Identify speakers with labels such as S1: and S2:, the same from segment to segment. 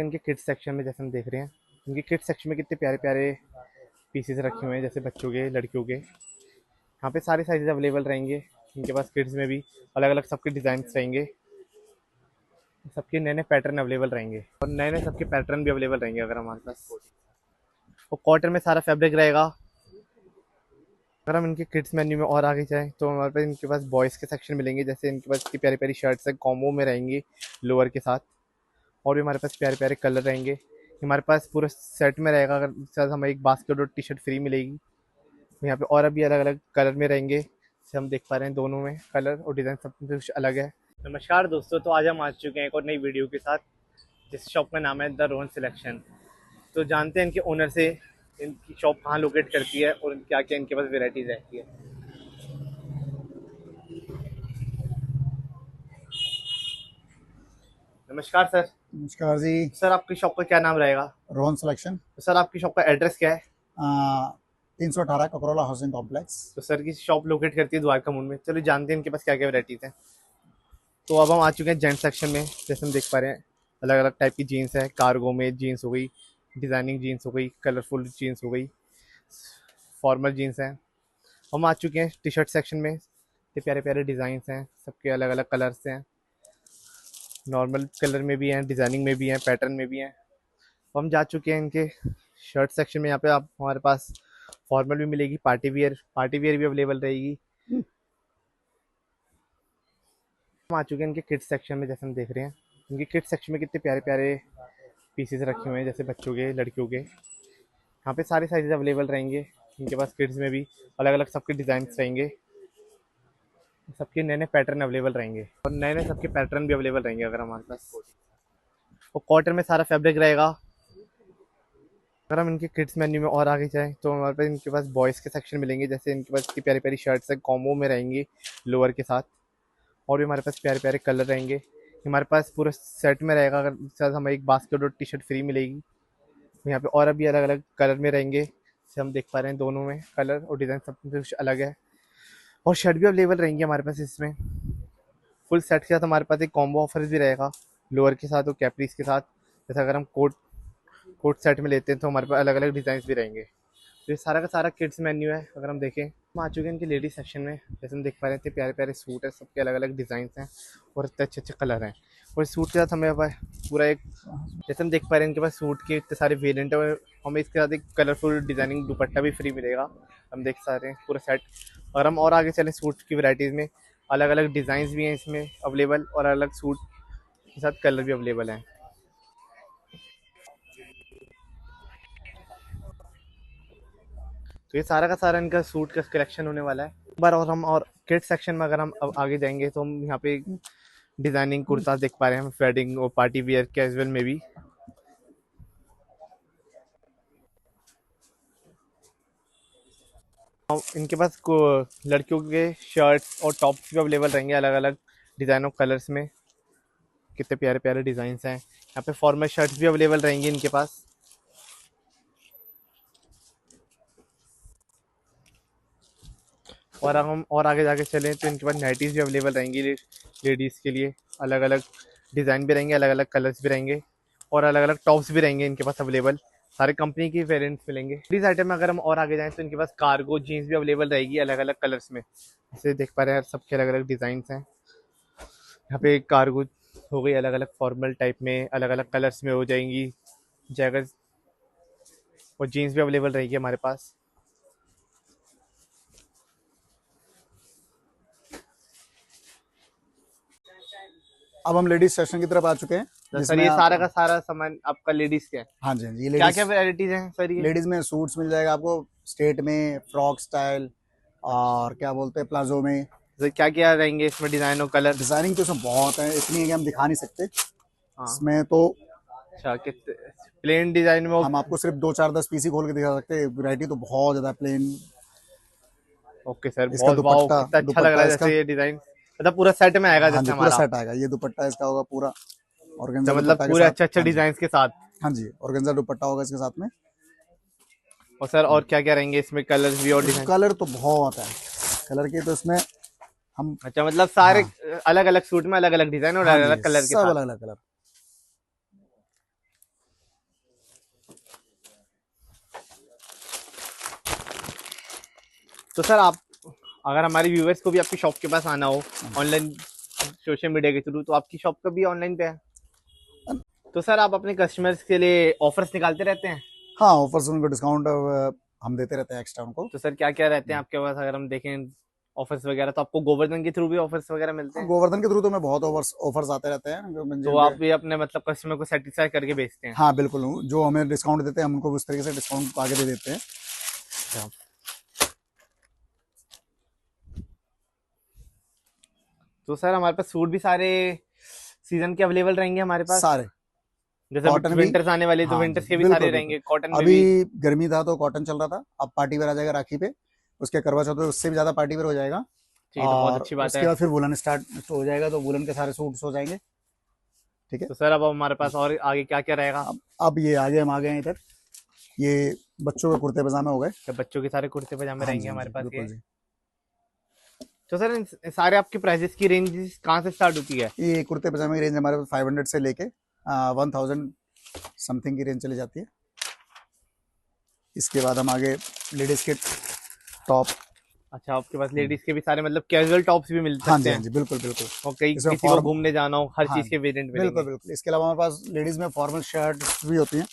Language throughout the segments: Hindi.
S1: इनके किड्स सेक्शन में, जैसे हम देख रहे हैं इनके किड्स सेक्शन में कितने प्यारे प्यारे पीसेस रखे हुए हैं, जैसे बच्चों के, लड़कियों के। यहाँ पे सारे साइजेस अवेलेबल रहेंगे इनके पास। किड्स में भी अलग अलग सबके डिज़ाइन रहेंगे, सबके नए नए पैटर्न अवेलेबल रहेंगे और नए नए सबके पैटर्न भी अवेलेबल रहेंगे अगर हमारे पास। और कॉटन में सारा फैब्रिक रहेगा। अगर हम इनके किड्स मेन्यू में और आगे जाएँ तो हमारे पास इनके पास बॉयज़ के सेक्शन मिलेंगे, जैसे इनके पास इतनी प्यारी प्यारी शर्ट्स हैं, कॉम्बो में रहेंगी लोअर के साथ। और भी हमारे पास प्यारे प्यारे कलर रहेंगे। हमारे पास पूरे सेट में रहेगा, अगर साथ हमें एक बास्केट और टी शर्ट फ्री मिलेगी। यहाँ पे और अभी अलग अलग कलर में रहेंगे, जैसे हम देख पा रहे हैं दोनों में कलर और डिज़ाइन सब कुछ अलग है। नमस्कार दोस्तों, तो आज हम आ चुके हैं एक और नई वीडियो के साथ, जिस शॉप का नाम है द रोहन सिलेक्शन। तो जानते हैं इनके ओनर से इनकी शॉप कहाँ लोकेट करती है और क्या क्या इनके पास वेराइटीज़ रहती है। नमस्कार सर।
S2: नमस्कार जी।
S1: सर आपकी शॉप का क्या नाम रहेगा?
S2: रोहन सिलेक्शन।
S1: तो सर आपकी शॉप का एड्रेस क्या है?
S2: 318 ककरोला हाउसिंग कॉम्प्लेक्स।
S1: तो सर की शॉप लोकेट करती है द्वारका मून में। चलो जानते हैं इनके पास क्या क्या वैराइटीज़ हैं। तो अब हम आ चुके हैं जेंट्स सेक्शन में, जैसे हम देख पा रहे हैं अलग अलग टाइप की जीन्स है। कार्गो में जीन्स हो गई, डिज़ाइनिंग जीन्स हो गई, कलरफुल जीन्स हो गई, फॉर्मल जीन्स हैं। हम आ चुके हैं टी शर्ट सेक्शन में। ये प्यारे प्यारे डिज़ाइंस हैं, सबके अलग अलग कलर्स हैं, नॉर्मल कलर में भी हैं, डिज़ाइनिंग में भी हैं, पैटर्न में भी हैं। तो हम जा चुके हैं इनके शर्ट सेक्शन में। यहाँ पे आप हमारे पास फॉर्मल भी मिलेगी, पार्टी वियर भी अवेलेबल रहेगी। हम आ चुके हैं इनके किड्स सेक्शन में, जैसे हम देख रहे हैं इनके किड्स सेक्शन में कितने प्यारे प्यारे पीसेस रखे हुए हैं, जैसे बच्चों के, लड़कियों के। यहाँ पे सारे साइजेस अवेलेबल रहेंगे इनके पास। किड्स में भी अलग अलग सबके डिज़ाइन रहेंगे, सबके नए नए पैटर्न अवेलेबल रहेंगे और नए नए सबके पैटर्न भी अवेलेबल रहेंगे अगर हमारे पास। और कॉटन में सारा फैब्रिक रहेगा। अगर हम इनके किड्स मेन्यू में और आगे जाएँ तो हमारे पास इनके पास बॉयज़ के सेक्शन मिलेंगे, जैसे इनके पास इतनी प्यारी प्यारी शर्ट्स हैं, कॉम्बो में रहेंगी लोअर के साथ। और भी हमारे पास प्यारे प्यारे कलर रहेंगे। हमारे पास पूरे सेट में रहेगा, अगर साथ हमें एक बास्केट और टी शर्ट फ्री मिलेगी। यहाँ पे और अभी अलग अलग कलर में रहेंगे, जैसे हम देख पा रहे हैं दोनों में कलर और डिज़ाइन सब कुछ अलग है। और शर्ट भी अवेलेबल रहेंगी हमारे पास इसमें। फुल सेट के साथ हमारे पास एक कॉम्बो ऑफर भी रहेगा लोअर के साथ और कैपरीज के साथ। जैसे अगर हम कोट सेट में लेते हैं तो हमारे पास अलग अलग डिज़ाइन भी रहेंगे। तो ये सारा का सारा किड्स मेन्यू है। अगर हम देखें, हम आ चुके हैं इनके लेडीज सेक्शन में, जैसे हम देख पा रहे थे प्यारे प्यारे सूट है, सबके अलग अलग डिज़ाइन हैं और इतने अच्छे अच्छे कलर हैं। और इस सूट के साथ हमें पूरा एक, जैसे हम देख पा रहे हैं इनके पास सूट के इतने सारे वेरिएंट है, और हमें इसके साथ एक कलरफुल डिज़ाइनिंग दुपट्टा भी फ्री मिलेगा। हम देख सकते हैं पूरा सेट। और हम और आगे चलें सूट की वैराइटीज़ में, अलग अलग डिज़ाइन भी हैं इसमें अवेलेबल और अलग अलग सूट के साथ कलर भी अवेलेबल हैं। तो ये सारा का सारा इनका सूट का कलेक्शन होने वाला है एक बार। और हम और किड्स सेक्शन में अगर हम अब आगे जाएंगे तो हम यहाँ पे डिजाइनिंग कुर्ता देख पा रहे हैं, वेडिंग और पार्टी वियर कैजुअल में भी। और इनके पास लड़कियों के शर्ट्स और टॉप्स भी अवेलेबल रहेंगे अलग अलग डिज़ाइन और कलर्स में। कितने प्यारे प्यारे डिज़ाइन हैं। यहाँ पे फॉर्मल शर्ट्स भी अवेलेबल रहेंगी इनके पास। और हम और आगे जाके चलें तो इनके पास नाइटीज़ भी अवेलेबल रहेंगी लेडीज़ के लिए। अलग अलग डिज़ाइन भी रहेंगे, अलग अलग कलर्स भी रहेंगे और अलग अलग टॉप्स भी रहेंगे इनके पास अवेलेबल। सारे कंपनी की वेरिएंट्स मिलेंगे। लेडीज़ आइटम में अगर हम और आगे जाएँ तो इनके पास कार्गो जीन्स भी अवेलेबल रहेगी अलग अलग कलर्स में। जैसे देख पा रहे हैं सबके अलग अलग डिज़ाइन हैं। यहाँ पे कार्गो हो गई अलग अलग फॉर्मल टाइप में, अलग अलग कलर्स में हो जाएंगी जैकेट। और जीन्स भी अवेलेबल रहेगी हमारे पास।
S2: अब हम लेडीज सेक्शन की तरफ आ चुके हैं,
S1: तो सर
S2: जिसमें
S1: ये सारा का सारा सामान आपका लेडीज का है?
S2: हाँ जी, ये
S1: क्या
S2: लेडीज
S1: क्या वैरायटीज हैं सर ये?
S2: लेडीज में सूट्स मिल जाएगा आपको, स्ट्रेट में, फ्रॉक स्टाइल, और क्या बोलते हैं प्लाजो में।
S1: सर क्या क्या रहेंगे इसमें डिजाइन और कलर?
S2: डिजाइनिंग तो इसमें बहुत है, इतनी है कि हम दिखा नहीं सकते
S1: हाँ।
S2: इसमें तो।
S1: अच्छा, कितने प्लेन डिजाइन में
S2: हम आपको सिर्फ 2 4 10 पीस ही खोल के दिखा सकते हैं, वैरायटी तो बहुत ज्यादा प्लेन।
S1: ओके सर,
S2: इसका
S1: बहुत वाओ,
S2: दुपट्टा,
S1: कितना अच्छा लग
S2: दुपट्टा
S1: रहा है
S2: इसका,
S1: जैसे ये डिजाइन। मतलब पूरा सेट में आएगा
S2: हाँ जी
S1: जैसे
S2: पूरा
S1: हमारा।
S2: सेट आएगा। ये दुपट्टा इसका होगा पूरा
S1: तो
S2: ऑर्गेन्जा
S1: मतलब
S2: दुपट्टा के
S1: पूरे
S2: साथ।
S1: अच्छे अच्छे
S2: हाँ जी,
S1: डिजाइन के साथ।
S2: हाँ जी, ऑर्गेन्जा दुपट्टा होगा इसके साथ में।
S1: और सर और क्या क्या रहेंगे इसमें कलर्स भी और डिजाइन?
S2: कलर तो बहुत है, कलर के तो इसमें हम,
S1: अच्छा, मतलब सारे
S2: हाँ
S1: अलग अलग सूट में अलग अलग डिजाइन और
S2: हाँ
S1: अलग
S2: जी,
S1: अलग कलर के
S2: सब
S1: साथ।
S2: अलग अलग कलर।
S1: तो सर आप, अगर हमारे व्यूअर्स को भी आपकी शॉप के पास आना हो ऑनलाइन सोशल मीडिया के थ्रू, तो आपकी शॉप का भी ऑनलाइन पे है। तो सर आप अपने कस्टमर्स के लिए ऑफर्स निकालते रहते हैं।
S2: हाँ, ऑफर्स उनको डिस्काउंट हम देते रहते हैं एक्स्ट्रा उनको।
S1: तो सर क्या क्या रहते हैं आपके पास, अगर हम देखें ऑफर्स वगैरह, तो आपको गोवर्धन के थ्रू भी ऑफर्स वगैरह मिलते
S2: हाँ,
S1: हैं।
S2: गोवर्धन के थ्रू तो मैं बहुत ऑफर्स ऑफर्स आते रहते हैं
S1: तो आप भी अपने मतलब कस्टमर को सेटिस्फाई करके बेचते हैं।
S2: हाँ बिल्कुल, जो हमें डिस्काउंट देते हैं हम उनको उस तरीके से डिस्काउंट आगे दे देते हैं।
S1: अच्छा। तो सर हमारे पास सूट भी सारे सीजन के अवेलेबल रहेंगे हमारे पास।
S2: सारे
S1: जैसे
S2: कॉटन भी।
S1: विंटर्स आने वाले, तो
S2: हाँ
S1: विंटर्स
S2: जी,
S1: के भी
S2: बिल्कुल
S1: सारे
S2: बिल्कुल।
S1: रहेंगे कॉटन में
S2: अभी
S1: भी।
S2: गर्मी था तो कॉटन चल रहा था, अब पार्टी वेयर आ जाएगा राखी पे, उसके करवा चौथ पे उससे भी ज्यादा पार्टी वेयर हो जाएगा।
S1: ठीक है, तो बहुत
S2: और
S1: अच्छी बात
S2: उसके
S1: है।
S2: बाद फिर वुलन स्टार्ट हो जाएगा, तो वुलन के सारे सूट्स हो जाएंगे। ठीक है।
S1: तो सर अब हमारे पास और आगे क्या क्या रहेगा।
S2: अब ये आगे हम आ गए हैं इधर, ये बच्चों के कुर्ते पजामे हो गए।
S1: तो बच्चों के सारे कुर्ते पजामे
S2: हाँ
S1: रहेंगे
S2: जी, हाँ
S1: हमारे
S2: जी,
S1: पास
S2: बिल्कुल
S1: ये।
S2: जी।
S1: तो सर इन सारे आपके प्राइजेस की रेंज कहाँ से स्टार्ट होती है।
S2: ये कुर्ते पजामे की रेंज हमारे पास 500 से लेके 1000 समथिंग की रेंज चली जाती है। इसके बाद हम आगे लेडीज के टॉप।
S1: अच्छा, आपके पास लेडीज के भी सारे मतलब कैजुअल टॉप्स भी मिल
S2: हाँ जी,
S1: सकते
S2: हाँ
S1: हैं।
S2: जी, बिल्कुल बिल्कुल।
S1: और कई
S2: इसमें
S1: किसी को
S2: फॉर्म,
S1: घूमने जाना हो, हर
S2: हाँ
S1: चीज के वेरिएंट
S2: बिल्कुल
S1: मिलेंगे।
S2: बिल्कुल। इसके अलावा हमारे पास लेडीज में फॉर्मल शर्ट भी होती हैं।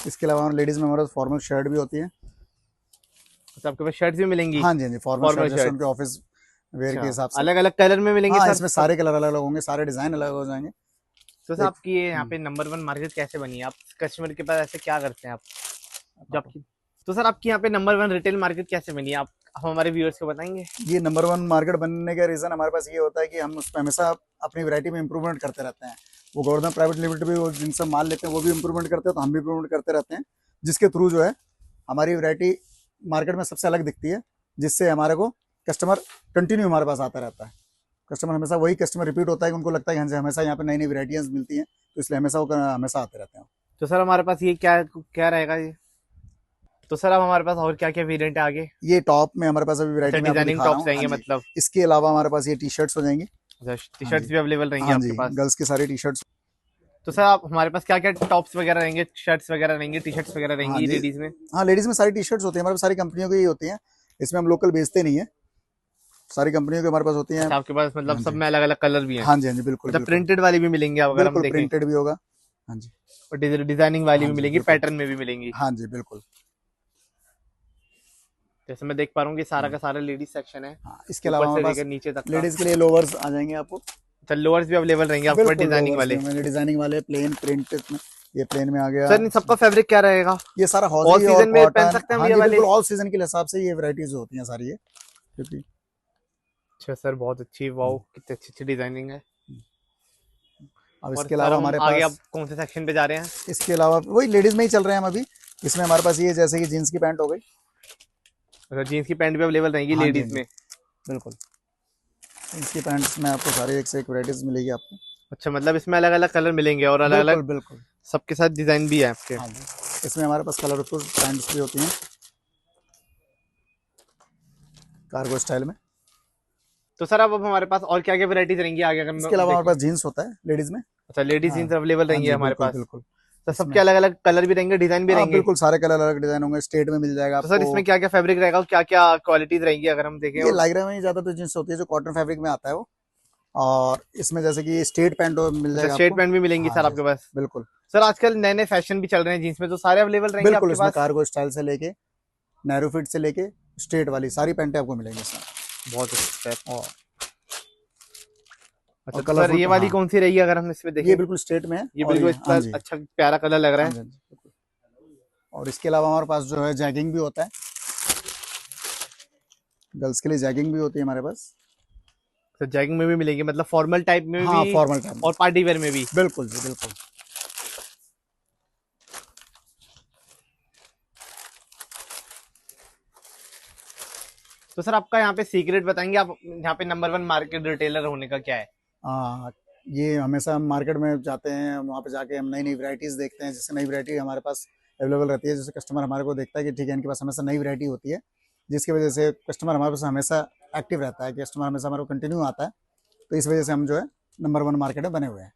S2: इसके अलावा लेडीज में हमारे पास फॉर्मल शर्ट भी होती है।
S1: तो आपके पास शर्ट्स भी मिलेंगी।
S2: हाँ जी, हाँ जी, फॉर्मल शर्ट
S1: फॉर्मल
S2: जैसे
S1: शर्ट।
S2: उनके ऑफिस वेयर के
S1: अच्छा,
S2: हिसाब से।
S1: अलग अलग कलर में मिलेंगे
S2: हाँ,
S1: सर
S2: इसमें
S1: सब।
S2: सारे कलर अलग अलग होंगे, सारे डिजाइन अलग हो जाएंगे।
S1: तो सर
S2: एक
S1: आपकी ये यहाँ पे नंबर वन मार्केट कैसे बनी है, आप कस्टमर के पास ऐसे क्या करते हैं आप जो आपकी। तो सर आपकी यहाँ पे नंबर वन रिटेल मार्केट कैसे बनी है, आप हम हमारे व्यूअर्स को बताएंगे।
S2: ये नंबर वन मार्केट बनने का रीजन हमारे पास ये होता है कि हम उसमें हमेशा अपनी वैरायटी में इंप्रूवमेंट करते रहते हैं। वो गोवर्धन प्राइवेट लिमिटेड भी वो जिनसे माल लेते हैं वो भी इंप्रूवमेंट करते हैं, तो हम भी इंप्रूवमेंट करते रहते हैं, जिसके थ्रू जो है हमारी वैरायटी मार्केट में सबसे अलग दिखती है, जिससे हमारे को कस्टमर कंटिन्यू हमारे पास आता रहता है। कस्टमर हमेशा वही कस्टमर रिपीट होता है कि उनको लगता है कि हमसे हमेशा यहाँ पे नई नई वैरायटीज मिलती हैं, तो इसलिए हमेशा वो हमेशा आते रहते हैं।
S1: तो सर हमारे पास ये क्या क्या रहेगा ये। तो सर अब हमारे पास और क्या क्या वेरिएंट है आगे।
S2: ये टॉप में हमारे पास अभी
S1: अच्छा,
S2: वैरायटी में आपको
S1: डिजाइनिंग
S2: दिखा रहा
S1: टॉप्स
S2: हूँ। हाँ
S1: रहेंगे
S2: जी।
S1: मतलब।
S2: इसके अलावा हमारे पास ये टी शर्ट्स हो जाएंगी।
S1: अच्छा, टी
S2: हाँ
S1: शर्ट्स
S2: जी,
S1: भी अवेलेबल रहेंगी
S2: हाँ
S1: आपके
S2: जी,
S1: पास।
S2: गर्ल्स की सारी टी शर्ट्स।
S1: तो सर आप हमारे पास क्या क्या टॉप्स वगैरह रहेंगे, शर्ट्स वगैरह रहेंगे, टी शर्ट्स वगैरह
S2: हाँ
S1: रहेंगी
S2: जी,
S1: लेडीज में।
S2: हाँ लेडीज में सारी टी शर्ट्स होती हैं हमारे पास, सारी कंपनियों की ही होती हैं। इसमें हम लोकल बेचते नहीं है, सारी कंपनियों की हमारे पास होती हैं।
S1: अच्छा, आपके पास मतलब
S2: हाँ
S1: सब
S2: जी,
S1: में अलग अलग कलर भी हैं।
S2: हाँ जी, हाँ जी, बिल्कुल
S1: अच्छा,
S2: बिल्कुल।
S1: प्रिंटेड वाली भी मिलेंगी अगर हम
S2: बिल्कुल
S1: देखें।
S2: प्रिंटेड भी होगा। हाँ जी,
S1: और डिजाइनिंग वाली
S2: हाँ
S1: भी
S2: जी,
S1: मिलेंगी,
S2: बिल्कुल।
S1: पैटर्न में भी मिलेंगी।
S2: हाँ जी, बिल्कुल।
S1: जैसे मैं देख पा रहा हूँ कि सारा का सारा लेडीज सेक्शन है,
S2: हाँ, इसके
S1: ऊपर
S2: अलावा
S1: से
S2: हमारे पास
S1: लेकर नीचे तक का।
S2: लेडीज के लिए लोवर्स आ जाएंगे आपको।
S1: अच्छा, लोअर्स भी अवेलेबल रहेंगे आपके पास
S2: बिल्कुल,
S1: डिजाइनिंग
S2: लोवर्स भी
S1: वाले।
S2: होंगे डिजाइनिंग वाले, प्लेन प्रिंटेड में। ये प्लेन में आ गया।
S1: सर इन सबका फैब्रिक क्या रहेगा।
S2: ये सारा
S1: ऑल
S2: हौजी और
S1: सीजन में पहन
S2: कॉटन।
S1: सकते हैं हम
S2: हाँ
S1: ये
S2: जी,
S1: वाले।
S2: बिल्कुल ऑल सीजन के हिसाब से ये वैरायटीज होती हैं सारी ये, क्योंकि
S1: अच्छा सर, बहुत अच्छी, वाओ कितनी अच्छी अच्छी डिजाइनिंग है।
S2: अब
S1: और
S2: इसके
S1: सर
S2: अलावा
S1: अब हम
S2: हमारे
S1: आगे
S2: पास,
S1: अब कौन से सेक्शन पे जा रहे हैं।
S2: इसके अलावा वही लेडीज में ही चल रहे हैं हम अभी। इसमें हमारे पास ये जैसे कि जीन्स की पैंट हो गई।
S1: अच्छा, जीन्स की पैंट भी अवेलेबल रहेंगी
S2: हाँ जी, हाँ
S1: लेडीज
S2: जी,
S1: में।
S2: बिल्कुल। जीन्स की पैंट्स में आपको सारी एक से एक वैरायटीज मिलेगी आपको।
S1: अच्छा, मतलब इसमें अलग अलग कलर मिलेंगे और अलग अलग
S2: बिल्कुल बिल्कुल।
S1: सबके साथ डिजाइन भी है आपके।
S2: हाँ जी, इसमें हमारे पास कलरफुल पैंट्स भी होती हैं कार्गो स्टाइल में।
S1: तो सर अब हमारे पास और क्या क्या वैरायटीज रहेंगी आगे अगर
S2: इसके
S1: हम
S2: अलावा हमारे
S1: देखें।
S2: पास जीन्स होता है लेडीज में।
S1: अच्छा, लेडीज
S2: हाँ,
S1: जीन्स अवेलेबल
S2: हाँ
S1: रहेंगी
S2: जी,
S1: हमारे
S2: बिल्कुल
S1: पास।
S2: बिल्कुल।
S1: तो
S2: इसमें
S1: सबके अलग अलग कलर भी रहेंगे, डिजाइन भी
S2: हाँ
S1: रहेंगे।
S2: बिल्कुल, सारे कलर अलग डिजाइन होंगे, स्टेट में मिल जाएगा
S1: तो सर
S2: आपको।
S1: इसमें क्या क्या फैब्रिक रहेगा और क्या क्या क्वालिटीज रहेंगी अगर हम देखें।
S2: ये
S1: और
S2: लाइक्रा में ही ज्यादा तो जींस होती है जो कॉटन फैब्रिक में आता है वो। और इसमें जैसे कि स्टेट पैंट मिल
S1: अच्छा,
S2: जाएगा
S1: स्ट्रेट
S2: आपको।
S1: पैंट भी मिलेंगी
S2: हाँ
S1: सर
S2: जी,
S1: आपके पास।
S2: बिल्कुल
S1: सर आजकल नए नए फैशन भी चल रहे हैं जीन्स में, तो सारे अवेलेबल रहेंगे
S2: बिल्कुल।
S1: आपके
S2: इसमें
S1: पास।
S2: कार्गो स्टाइल से लेके नैरो फिट से लेके स्ट्रेट वाली सारी पैंटें आपको मिलेंगी इसमें।
S1: बहुत अच्छा सर।
S2: और
S1: अच्छा,
S2: और
S1: तो सर
S2: कलरफुल,
S1: ये वाली
S2: हाँ
S1: कौन सी रहेगी अगर हम इसमें
S2: ये
S1: देखें।
S2: बिल्कुल स्ट्रेट में है।
S1: ये
S2: और
S1: बिल्कुल
S2: ये, हाँ
S1: इतना
S2: जी,
S1: अच्छा प्यारा कलर लग रहा
S2: हाँ
S1: है।
S2: जी, हाँ जी, बिल्कुल। और इसके अलावा हमारे पास जो है जैगिंग भी होता है, गर्ल्स के लिए जैगिंग भी होती है हमारे पास।
S1: तो जैगिंग में भी मिलेगी, मतलब फॉर्मल टाइप में
S2: हाँ,
S1: भी
S2: फॉर्मल टाइप में।
S1: और पार्टी वेयर में भी।
S2: बिल्कुल जी, बिल्कुल।
S1: तो सर आपका यहाँ पे सीक्रेट बताएंगे आप, यहाँ पे नंबर वन मार्केट रिटेलर होने का क्या है।
S2: हाँ, ये हमेशा हम मार्केट में जाते हैं, वहाँ पे जाके हम नई नई वैरायटीज़ देखते हैं, जैसे नई वैरायटी हमारे पास अवेलेबल रहती है, जैसे कस्टमर हमारे को देखता है कि ठीक है इनके पास हमेशा नई वैरायटी होती है, जिसकी वजह से कस्टमर हमारे पास हमेशा एक्टिव रहता है, कि कस्टमर हमेशा हमारे को कंटिन्यू आता है। तो इस वजह से हम जो है नंबर वन मार्केट में बने हुए हैं।